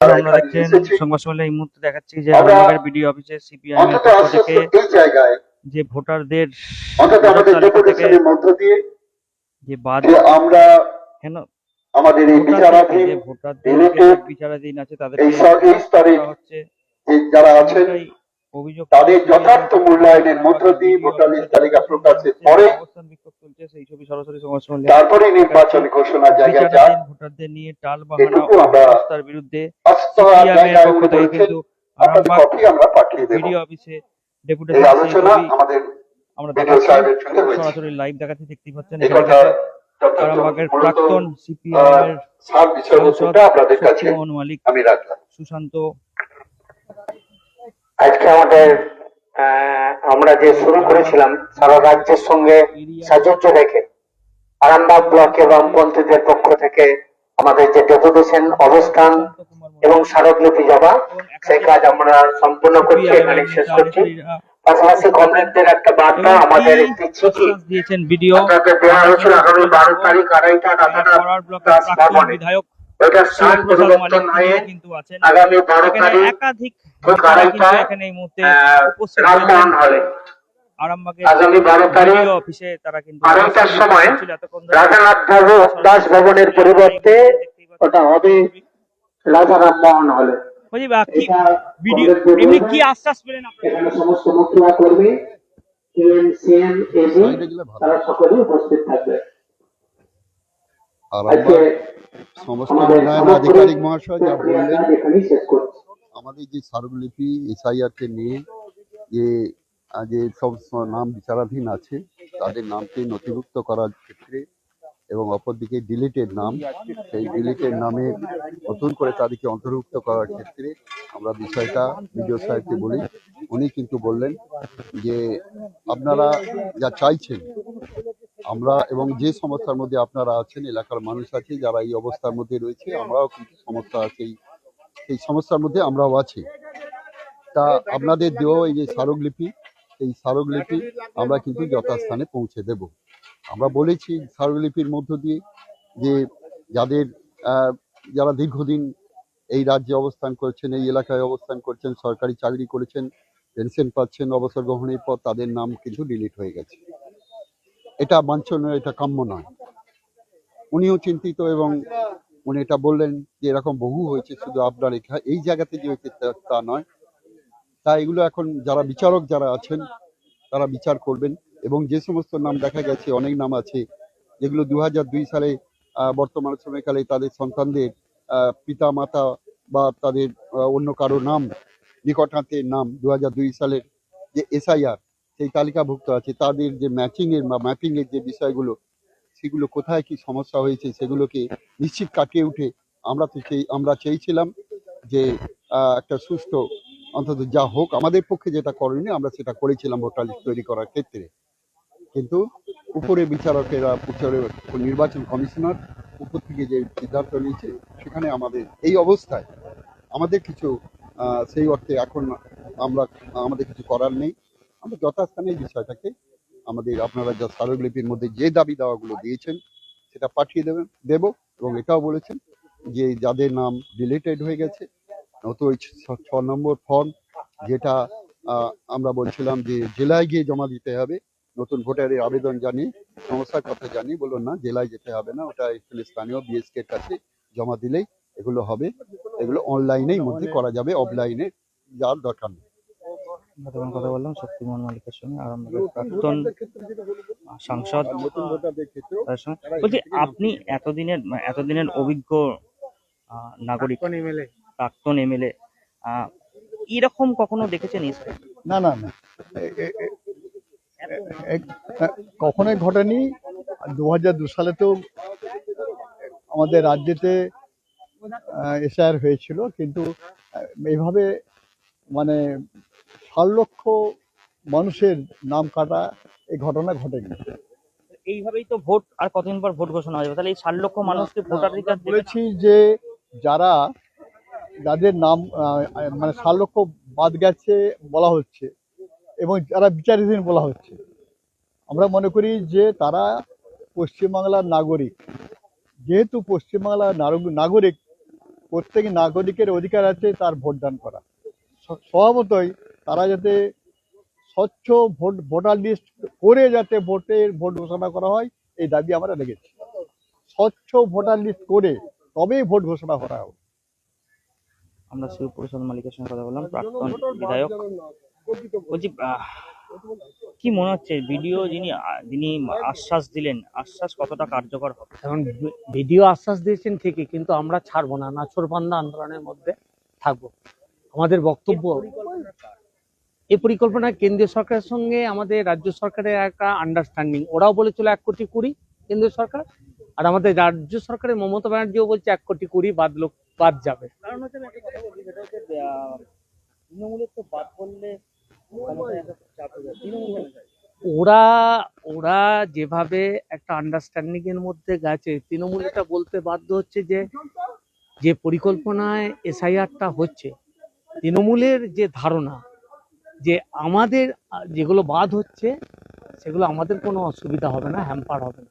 আমরা দেখছেন সংবাদ সম্মেলনে এই মুহূর্তে দেখাচ্ছি যে আরামবাগের বিডিও অফিসে সিপিআইএম এর পক্ষ থেকে যে ভোটারদের ভোটার তালিকা থেকে যে বাদ কেন আমাদের এই বিচারাধীন যে ভোটারদের বিচারাধীন আছে তাদেরকে করা হচ্ছে যারা আছেন অভিযোগ তাদের যথার্থ মূল্যায়নের মধ্য দিয়ে ভোটার লিস্ট তালিকা প্রকাশের পরে অবস্থান বিক্ষোভ চলছে সেই ছবি সরাসরি সংবাদ সম্মেলনে তারপরে নির্বাচন ঘোষণার জায়গায় যান। ভোটারদের নিয়ে টাল বাহানা অবস্থার বিরুদ্ধে সিপিআইএম এর পক্ষ থেকে কিন্তু আরামবাগ বিডিও অফিসে ডেপুটেশন আলোচনা আমাদের আমরা দেখাচ্ছি সরাসরি লাইভ দেখাচ্ছি, দেখতে পাচ্ছেন আরামবাগের প্রাক্তন সিপিআইএম এর সাংসদ শক্তিমোহন মালিক সুশান্ত। আজকে আমরা যে শুরু করেছিলাম সারা রাজ্যের সঙ্গে সাযুজ্য রেখে আরামবাগ ব্লকে বামপন্থীদের পক্ষ থেকে আমাদের যে ডেপুটেশন অবস্থান এবং স্মারকলিপি জমা, সেই কাজ আমরা সম্পূর্ণ করছি, এখানে শেষ করছি। পাশাপাশি কমরেডদের একটা বার্তা, আমাদের একটি চিঠি দিয়েছেন ভিডিও দেওয়া হয়েছিল আগামী 12 তারিখ 2:30টা রাতারাত বিধায়ক ওইটার স্থান পরিবর্তন হয়ে আগামী 12 তারিখ একাধিক এখানে এই মুহূর্তে রাজভবন হলে আগামী 12 তারিখ অফিসে তারা কিন্তু 2:30টার সময় রাধানাথ দাস ভবনের পরিবর্তে ওটা হবে রাজারাম মোহন হলে। কি আশ্বাস পেলেন এখানে সমস্ত মুখ্য কর্মী সিএম এসি তারা সকলেই উপস্থিত থাকবে। সমস্ত উন্নয়ন আধিকারিক মহাশয় যা বললেন, আমাদের যে স্মারকলিপি এসআইআর কে নিয়ে যে সব নাম বিচারাধীন আছে তাদের নামকে নথিভুক্ত করার ক্ষেত্রে এবং অপরদিকে ডিলিটেড নাম, সেই ডিলিটেড নামে নতুন করে তাদেরকে অন্তর্ভুক্ত করার ক্ষেত্রে আমরা বিষয়টা বিডিও সাহেবকে বলি। উনি কিন্তু বললেন যে আপনারা যা চাইছেন আমরা, এবং যে সমস্যার মধ্যে আপনারা আছেন, এলাকার মানুষ আছে যারা এই অবস্থার মধ্যে রয়েছে, আমরাও কিন্তু সমস্যা আছে, এই সমস্যার মধ্যে আমরাও আছি। তা আপনাদের দেওয়া এই যে স্মারকলিপি, এই স্মারকলিপি আমরা কিন্তু যথাস্থানে পৌঁছে দেব। আমরা বলেছি স্মারকলিপির মধ্য দিয়ে যে যারা দীর্ঘদিন এই রাজ্যে অবস্থান করছেন, এই এলাকায় অবস্থান করছেন, সরকারি চাকরি করেছেন, পেনশন পাচ্ছেন, অবসর গ্রহণের পর তাদের নাম কিন্তু ডিলিট হয়ে গেছে। এটা বাঞ্ছনীয়, এটা কাম্য নয়। উনিও চিন্তিত এবং উনি এটা বললেন যে এরকম বহু হয়েছে, শুধু আপনার এই জায়গাতে যে হয়েছে তা নয়। তাই এগুলো এখন যারা বিচারক যারা আছেন তারা বিচার করবেন, এবং যে সমস্ত নাম দেখা গেছে, অনেক নাম আছে যেগুলো 2002 সালে বর্তমান সময়কালে তাদের সন্তানদের পিতা মাতা বা তাদের অন্য কারো নাম, নিকটাত্মীয়ের নাম 2002 সালের যে এসআইআর সেই তালিকাভুক্ত আছে, তাদের যে ম্যাপিংয়ের যে বিষয়গুলো, সেগুলো কোথায় কি সমস্যা হয়েছে সেগুলোকে নিশ্চিত কাটিয়ে উঠে আমরা চেয়েছিলাম যে একটা সুষ্ঠু অন্তত যা হোক, আমাদের পক্ষে যেটা করেনি আমরা সেটা করেছিলাম ভোটার লিস্ট তৈরি করার ক্ষেত্রে। কিন্তু উপরে বিচারকেরা, নির্বাচন কমিশনার উপর থেকে যে সিদ্ধান্ত নিয়েছে, সেখানে আমাদের এই অবস্থায় আমাদের কিছু সেই অর্থে এখন আমাদের কিছু করার নেই। আমরা যথাস্থানে এই বিষয়টাকে আপনারা যা স্মারকলিপির মধ্যে যে দাবি দাওয়াগুলো দিয়েছেন সেটা পাঠিয়ে দেব, এবং এটাও বলেছেন যে যাদের নাম ডিলিটেড হয়ে গেছে, নতুন 6 নম্বর ফর্ম যেটা আমরা বলছিলাম যে জেলায় গিয়ে জমা দিতে হবে, নতুন ভোটারের আবেদন জানিয়ে সমস্যার কথা জানিয়ে বলুন না জেলায় যেতে হবে না, ওটা স্থানীয় বিএসকে এর কাছে জমা দিলেই এগুলো হবে। এগুলো অনলাইনেই মধ্যে করা যাবে, অফলাইনে যাওয়ার দরকার নেই। কথা বললাম শক্তিমোহন মালিকের সঙ্গে, আরামবাগের প্রাক্তন সাংসদ। বলছি, আপনি এতদিনের অভিজ্ঞ নাগরিক, প্রাক্তন এমএলএ, এরকম কখনো দেখেছেন? না না না, কখনোই ঘটেনি। 2002 সালে তো আমাদের রাজ্যেতে এসআইআর হয়েছিল, কিন্তু এইভাবে মানে 4 লক্ষ মানুষের নাম কাটা এই ঘটনা ঘটেনি। এইভাবেই তো ভোট আর কতদিন পর ভোট ঘোষণা হয়ে যাবে, তাহলে এই 4 লক্ষ মানুষকে ভোটাধিকার বলেছি যে যাদের নাম মানে 4 লক্ষ বাদ গেছে বলা হচ্ছে, এবং যারা বিচারাধীন বলা হচ্ছে, আমরা মনে করি যে তারা পশ্চিমবাংলার নাগরিক। যেহেতু পশ্চিমবাংলার নাগরিক, প্রত্যেক নাগরিকের অধিকার আছে তার ভোটদান করা। স্বভাবতই তারা যাতে স্বচ্ছ ভোটার লিস্ট করে যাতে ভোট ঘোষণা করা হয়, এই দাবি আমরা রেখেছি। স্বচ্ছ ভোটার লিস্ট করে তবেই ভোট ঘোষণা করা হবে। আমরা শিব প্রসাদ মালিকের সঙ্গে কথা বললাম, প্রাক্তন বিধায়ক। বলছি কি মনে হচ্ছে ভিডিও যিনি আশ্বাস দিলেন, আশ্বাস কতটা কার্যকর হবে? এখন ভিডিও আশ্বাস দিয়েছেন ঠিকই, কিন্তু আমরা ছাড়বো না, নাছোড়বান্দা আন্দোলনের মধ্যে থাকবো। আমাদের বক্তব্য, এই পরিকল্পনা কেন্দ্রীয় সরকারের সঙ্গে আমাদের রাজ্য সরকারের একটা আন্ডারস্ট্যান্ডিং। ওরাও বলেছিল 1,20,00,000 কেন্দ্রীয় সরকার, আর আমাদের রাজ্য সরকারের মমতা ব্যানার্জিও বলছে 1,20,00,000 বাদ যাবে। কারণ হচ্ছে আমি একটা কথা বলছি, সেটা হচ্ছে তৃণমূলের তো বাদ পড়লে ক্ষমতায় একটা চাপ হয়ে যায়। তৃণমূল ওরা যেভাবে একটা আন্ডারস্ট্যান্ডিং এর মধ্যে গেছে, তৃণমূল এটা বলতে বাধ্য হচ্ছে যে পরিকল্পনায় এসআইআরটা হচ্ছে, তৃণমূলের যে ধারণা যে আমাদের যেগুলো বাদ হচ্ছে সেগুলো আমাদের কোনো অসুবিধা হবে না, হ্যাম্পার হবে না।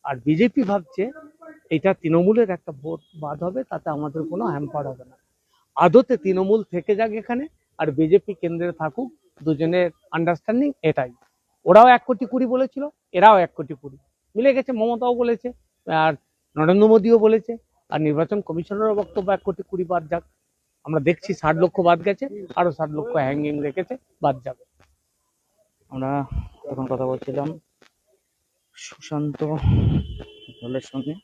আর বিজেপি ভাবছে এটা তৃণমূলের একটা ভোট বাদ হবে, তাতে আমাদের কোনো হ্যাম্পার হবে না। আদতে তৃণমূল থেকে যাক এখানে, আর বিজেপি কেন্দ্রে থাকুক, দুজনের আন্ডারস্ট্যান্ডিং এটাই। ওরাও 1,20,00,000 বলেছিল, এরাও 1,20,00,000 মিলে গেছে। মমতাও বলেছে, আর নরেন্দ্র মোদীও বলেছে, আর নির্বাচন কমিশনেরও বক্তব্য 1,20,00,000 বাদ যাক। আমরা দেখছি 60 লক্ষ বাদ গেছে, আরো 60 লক্ষ হ্যাঙ্গিং রেখেছে, বাদ যাবে। আমরা তখন কথা বলছিলাম সুশান্ত দলের সঙ্গে।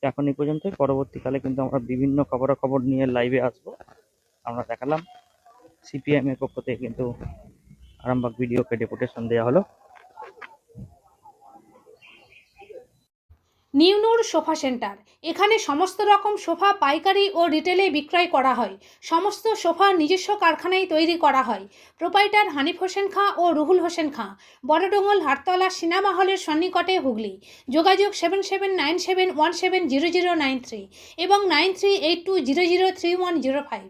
এখন এই পর্যন্ত, পরবর্তীকালে কিন্তু আমরা বিভিন্ন খবরাখবর নিয়ে লাইভে আসবো। আমরা দেখালাম সিপিআইএম এর পক্ষ থেকে কিন্তু আরামবাগ ভিডিওকে ডেপুটেশন দেওয়া হলো। নিউ নূর সোফা সেন্টার, এখানে সমস্ত রকম সোফা পাইকারি ও রিটেলে বিক্রয় করা হয়। সমস্ত সোফা নিজস্ব কারখানায় তৈরি করা হয়। প্রোপাইটার হানিফ হোসেন খাঁ ও রুহুল হোসেন খাঁ, বড়ডোঙ্গল হাটতলা সিনেমা হলের সন্নিকটে, হুগলি। যোগাযোগ 7797170093 এবং 9382003105।